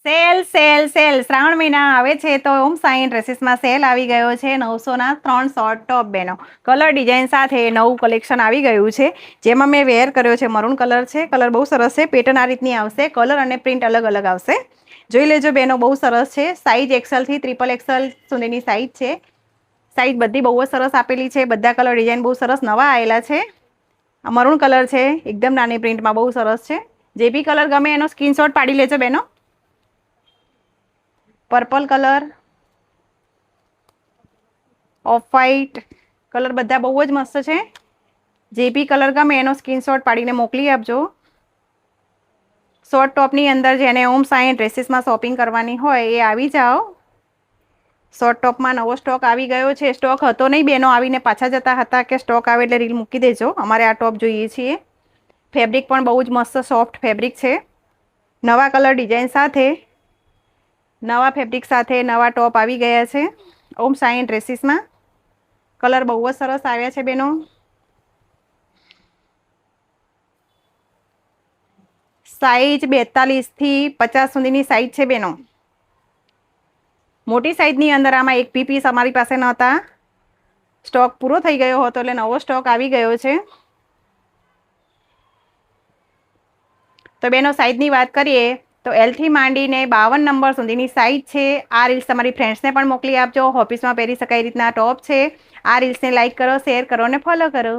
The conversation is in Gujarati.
સેલ સેલ સેલ શ્રાવણ મહિના આવે છે તો ઓમ સાઈ ડ્રેસીસમાં સેલ આવી ગયો છે. 900ના 3 શોર્ટ ટોપ બેનો કલર ડિઝાઇન સાથે નવું કલેક્શન આવી ગયું છે. જેમાં મેં વેર કર્યો છે મરૂન કલર છે. કલર બહુ સરસ છે. પેટર્ન આ રીતની આવશે. કલર અને પ્રિન્ટ અલગ અલગ આવશે. જોઈ લેજો બેનો, બહુ સરસ છે. સાઇઝ XL થી XXL સુધીની સાઇઝ છે. સાઇઝ બધી બહુ જ સરસ આપેલી છે. બધા કલર ડિઝાઇન બહુ સરસ નવા આવેલા છે. આ મરૂન કલર છે, એકદમ નાની પ્રિન્ટમાં બહુ સરસ છે. જે બી કલર ગમે એનો સ્ક્રીનશોટ પાડી લેજો બેનો. Purple colour, off white colour બધા બહુ જ મસ્ત છે. જે બી કલર ગમે એનો સ્ક્રીનશોટ પાડીને મોકલી આપજો. શોર્ટ ટોપની અંદર જેને ઓમ સાઈ ડ્રેસીસમાં શોપિંગ કરવાની હોય એ આવી જાઓ. શોર્ટ ટોપમાં નવો સ્ટોક આવી ગયો છે. સ્ટોક હતો નહીં, બેનો આવીને પાછા જતા હતા કે સ્ટોક આવે એટલે રીલ મૂકી દેજો, અમારે આ ટોપ જોઈએ છીએ. ફેબ્રિક પણ બહુ જ મસ્ત સોફ્ટ ફેબ્રિક છે. નવા કલર ડિઝાઇન સાથે, નવા ફેબ્રિક સાથે નવા ટોપ આવી ગયા છે ઓમ સાઈ ડ્રેસીસમાં. કલર બહુ જ સરસ આવ્યા છે બેનો. સાઈઝ 42 થી 50 સુધીની સાઈઝ છે બેનો. મોટી સાઈઝની અંદર આમાં એક બી પીસ અમારી પાસે નહોતા. સ્ટોક પૂરો થઈ ગયો હતો એટલે નવો સ્ટોક આવી ગયો છે. તો બેનો સાઈઝની વાત કરીએ તો L થી માંડીને 52 નંબર સુધીની સાઈઝ છે. આ રીલ્સ તમારી ફ્રેન્ડ્સને પણ મોકલી આપજો. ઓફિસમાં પહેરી શકાય રીતના ટોપ છે. આ રીલ્સને લાઇક કરો, શેર કરો અને ફોલો કરો.